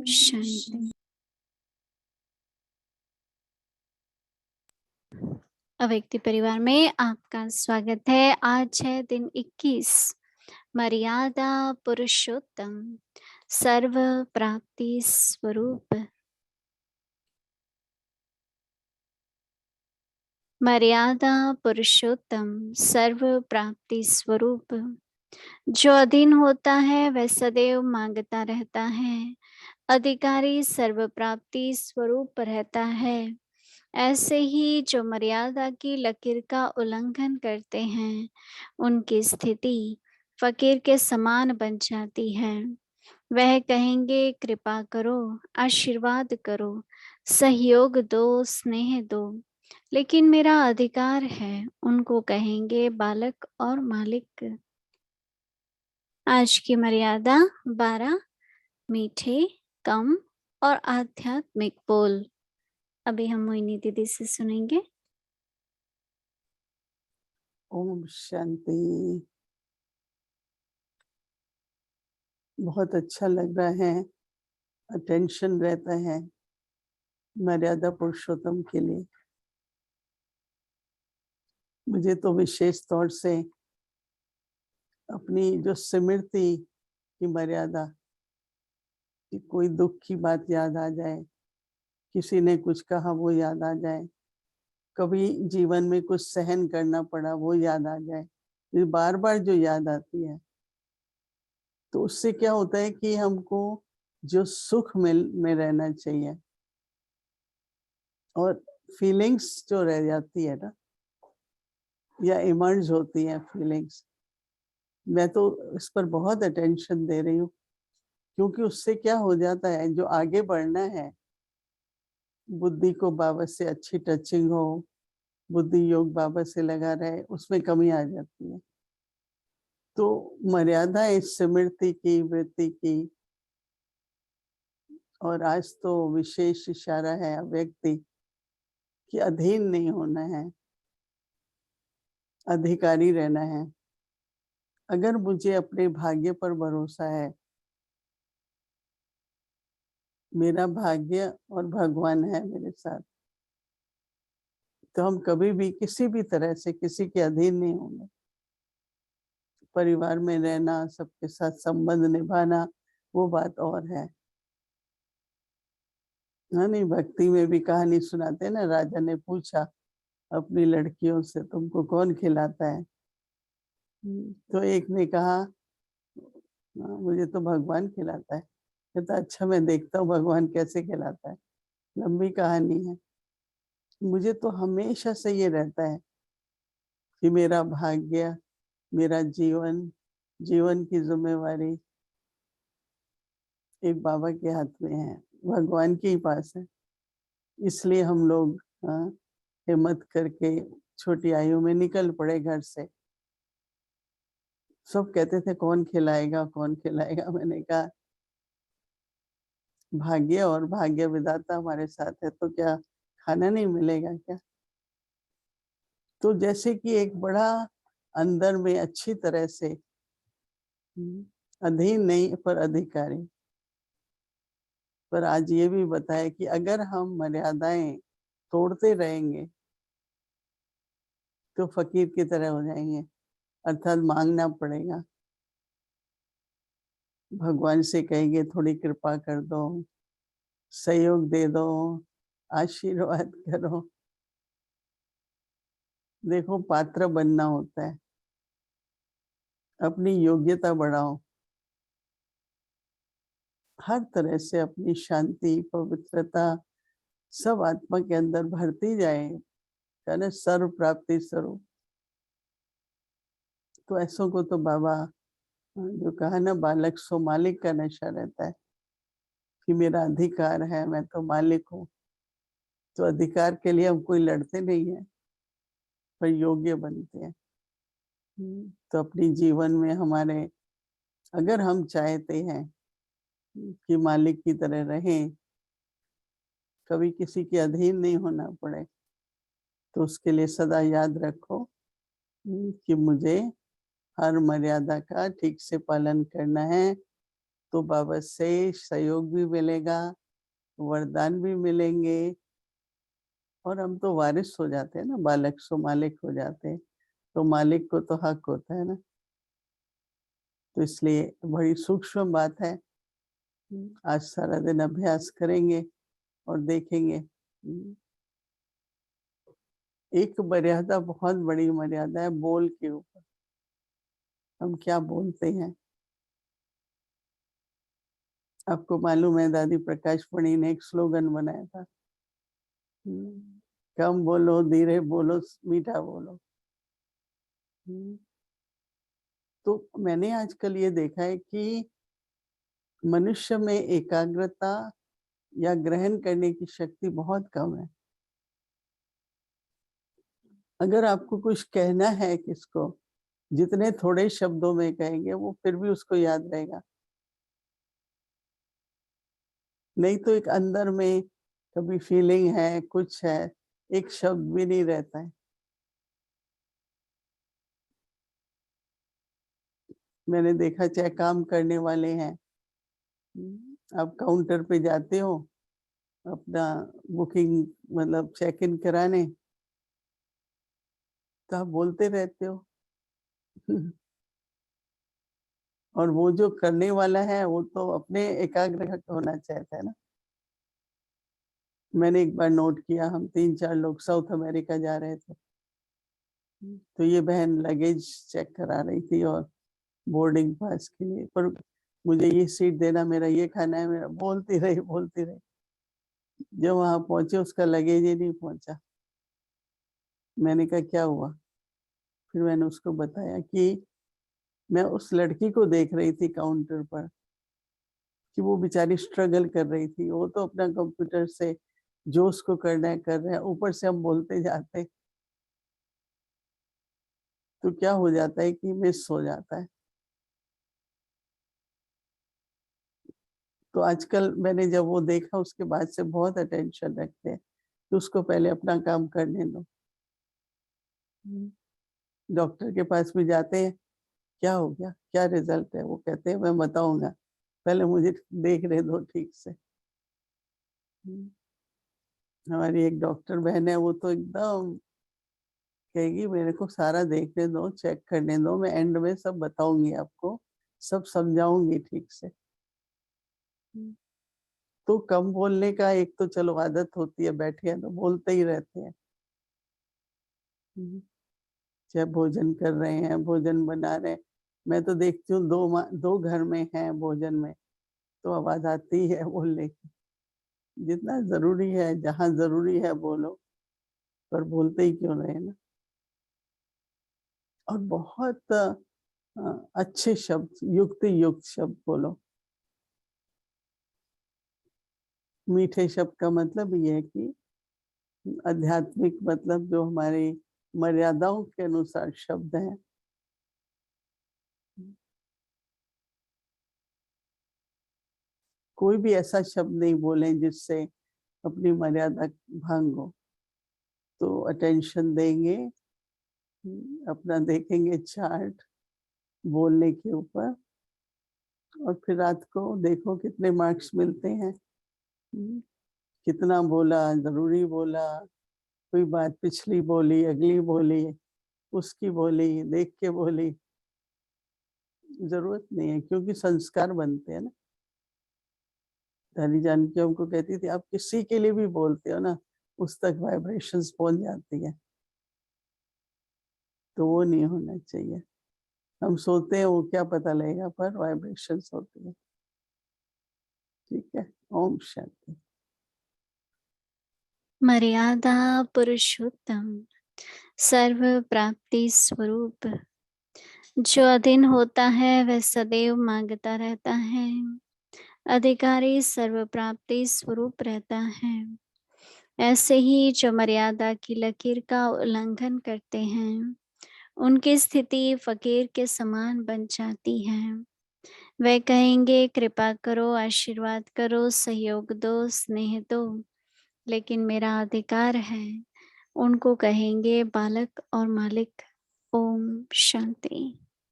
शांति। अव्यक्ति परिवार में आपका स्वागत है। आज है दिन 21। मर्यादा पुरुषोत्तम सर्व प्राप्ति स्वरूप। मर्यादा पुरुषोत्तम सर्व प्राप्ति स्वरूप। जो अधीन होता है वह सदैव मांगता रहता है। अधिकारी सर्व प्राप्ति स्वरूप रहता है। ऐसे ही जो मर्यादा की लकीर का उल्लंघन करते हैं उनकी स्थिति फकीर के समान बन जाती है। वह कहेंगे कृपा करो, आशीर्वाद करो, सहयोग दो, स्नेह दो, लेकिन मेरा अधिकार है। उनको कहेंगे बालक और मालिक। आज की मर्यादा 12 मीठे, कम और आध्यात्मिक बोल। अभी हम मोहिनी दीदी से सुनेंगे। ओम शांति। बहुत अच्छा लग रहा है, अटेंशन रहता है मर्यादा पुरुषोत्तम के लिए। मुझे तो विशेष तौर से अपनी जो स्मृति की मर्यादा, कि कोई दुख की बात याद आ जाए, किसी ने कुछ कहा वो याद आ जाए, कभी जीवन में कुछ सहन करना पड़ा वो याद आ जाए, ये बार बार जो याद आती है, तो उससे क्या होता है कि हमको जो सुख में रहना चाहिए और फीलिंग्स जो रह जाती है ना, या इमर्ज होती है फीलिंग्स, मैं तो इस पर बहुत अटेंशन दे रही हूँ। क्योंकि उससे क्या हो जाता है, जो आगे बढ़ना है, बुद्धि को बाबा से अच्छी टचिंग हो, बुद्धि योग बाबा से लगा रहे, उसमें कमी आ जाती है। तो मर्यादा इस स्मृति की, वृत्ति की, और आज तो विशेष इशारा है व्यक्ति कि अधीन नहीं होना है, अधिकारी रहना है। अगर मुझे अपने भाग्य पर भरोसा है, मेरा भाग्य और भगवान है मेरे साथ, तो हम कभी भी किसी भी तरह से किसी के अधीन नहीं होंगे। परिवार में रहना, सबके साथ संबंध निभाना, वो बात और है। हाँ, नहीं, भक्ति में भी कहानी सुनाते ना, राजा ने पूछा अपनी लड़कियों से, तुमको कौन खिलाता है? तो एक ने कहा, "हाँ, मुझे तो भगवान खिलाता है।" कहता, अच्छा, मैं देखता हूँ भगवान कैसे खिलाता है। लंबी कहानी है। मुझे तो हमेशा से ये रहता है कि मेरा भाग्य, मेरा जीवन, जीवन की जिम्मेवारी एक बाबा के हाथ में है, भगवान के ही पास है। इसलिए हम लोग हिम्मत करके छोटी आयु में निकल पड़े घर से। सब कहते थे कौन खिलाएगा, कौन खिलाएगा। मैंने कहा भाग्य और भाग्य विधाता हमारे साथ है, तो क्या खाना नहीं मिलेगा क्या? तो जैसे कि एक बड़ा अंदर में अच्छी तरह से अधीन नहीं पर अधिकारी। पर आज ये भी बताया कि अगर हम मर्यादाएं तोड़ते रहेंगे तो फकीर की तरह हो जाएंगे, अर्थात मांगना पड़ेगा। भगवान से कहेंगे थोड़ी कृपा कर दो, सहयोग दे दो, आशीर्वाद करो। देखो, पात्र बनना होता है, अपनी योग्यता बढ़ाओ, हर तरह से अपनी शांति, पवित्रता सब आत्मा के अंदर भरती जाए, कहना सर्व प्राप्ति स्वरूप। तो ऐसों को तो बाबा, जो कहा ना, बालक सो मालिक का नशा रहता है कि मेरा अधिकार है, मैं तो मालिक हूँ। तो अधिकार के लिए हम कोई लड़ते नहीं है, पर योग्य बनते हैं। तो अपनी जीवन में हमारे, अगर हम चाहते हैं कि मालिक की तरह रहें, कभी किसी के अधीन नहीं होना पड़े, तो उसके लिए सदा याद रखो कि मुझे हर मर्यादा का ठीक से पालन करना है, तो बाबा से सहयोग भी मिलेगा, वरदान भी मिलेंगे और हम तो वारिस हो जाते हैं ना, बालक सो मालिक हो जाते हैं, तो मालिक को तो हक होता है ना। तो इसलिए बड़ी सूक्ष्म बात है। आज सारा दिन अभ्यास करेंगे और देखेंगे। एक मर्यादा, बहुत बड़ी मर्यादा है बोल के ऊपर। हम क्या बोलते हैं? आपको मालूम है दादी प्रकाश मणि ने एक स्लोगन बनाया था, कम बोलो, धीरे बोलो, मीठा बोलो। तो मैंने आजकल ये देखा है कि मनुष्य में एकाग्रता या ग्रहण करने की शक्ति बहुत कम है। अगर आपको कुछ कहना है किसको, जितने थोड़े शब्दों में कहेंगे वो फिर भी उसको याद रहेगा। नहीं तो एक अंदर में कभी फीलिंग है, कुछ है, एक शब्द भी नहीं रहता है। मैंने देखा चाहे काम करने वाले हैं, आप काउंटर पे जाते हो अपना बुकिंग मतलब चेक इन कराने, तो आप बोलते रहते हो। और वो जो करने वाला है वो तो अपने एकाग्र होना चाहता है ना। मैंने एक बार नोट किया, हम 3-4 लोग साउथ अमेरिका जा रहे थे। तो ये बहन लगेज चेक करा रही थी और बोर्डिंग पास के लिए, पर मुझे ये सीट देना, मेरा ये खाना है, मेरा बोलती रही बोलती रही। जब वहाँ पहुँचे उसका लगेज ही नहीं पहुँचा। मैंने कहा क्या हुआ? फिर मैंने उसको बताया कि मैं उस लड़की को देख रही थी काउंटर पर कि वो बेचारी स्ट्रगल कर रही थी। वो तो अपना कंप्यूटर से जो उसको करना है कर रहे हैं, ऊपर से हम बोलते जाते हैं, तो क्या हो जाता है कि मिस हो जाता है। तो आजकल मैंने जब वो देखा उसके बाद से बहुत अटेंशन रखते हैं कि उसको पहले अपना काम करने दो। डॉक्टर के पास भी जाते हैं, क्या हो गया, क्या रिजल्ट है? वो कहते हैं मैं बताऊंगा, पहले मुझे देखने दो ठीक से। हमारी एक डॉक्टर बहन है, वो तो एकदम कहेगी मेरे को सारा देखने दो, चेक करने दो, मैं एंड में सब बताऊंगी आपको, सब समझाऊंगी ठीक से। तो कम बोलने का एक तो चलो आदत होती है, बैठे हैं तो बोलते ही रहते हैं। चाहे भोजन कर रहे हैं, भोजन बना रहे हैं, मैं तो देखती हूँ दो घर में हैं भोजन में, तो आवाज आती है बोलने की। जितना जरूरी है, जहाँ जरूरी है बोलो, पर बोलते ही क्यों रहे ना। और बहुत अच्छे शब्द, युक्ति युक्त शब्द बोलो। मीठे शब्द का मतलब ये है कि आध्यात्मिक, मतलब जो हमारी मर्यादाओं के अनुसार शब्द हैं। कोई भी ऐसा शब्द नहीं बोले जिससे अपनी मर्यादा भंग हो। तो अटेंशन देंगे, अपना देखेंगे चार्ट बोलने के ऊपर, और फिर रात को देखो कितने मार्क्स मिलते हैं। कितना बोला, जरूरी बोला, कोई बात पिछली बोली, अगली बोली, उसकी बोली, देख के बोली, जरूरत नहीं है, क्योंकि संस्कार बनते हैं ना। दादी जान की हमको कहती थी आप किसी के लिए भी बोलते हो ना, उस तक वाइब्रेशंस पहुंच जाती है, तो वो नहीं होना चाहिए। हम सोते हैं वो क्या पता लगेगा, पर वाइब्रेशंस होती है। ठीक है। ओम शांति। मर्यादा पुरुषोत्तम, सर्व प्राप्ति स्वरूप, जो अधीन होता है वह सदैव मांगता रहता है। अधिकारी सर्व प्राप्ति स्वरूप रहता है। ऐसे ही जो मर्यादा की लकीर का उल्लंघन करते हैं, उनकी स्थिति फकीर के समान बन जाती है। वे कहेंगे कृपा करो, आशीर्वाद करो, सहयोग दो, स्नेह दो, लेकिन मेरा अधिकार है। उनको कहेंगे बालक और मालिक। ओम शांति।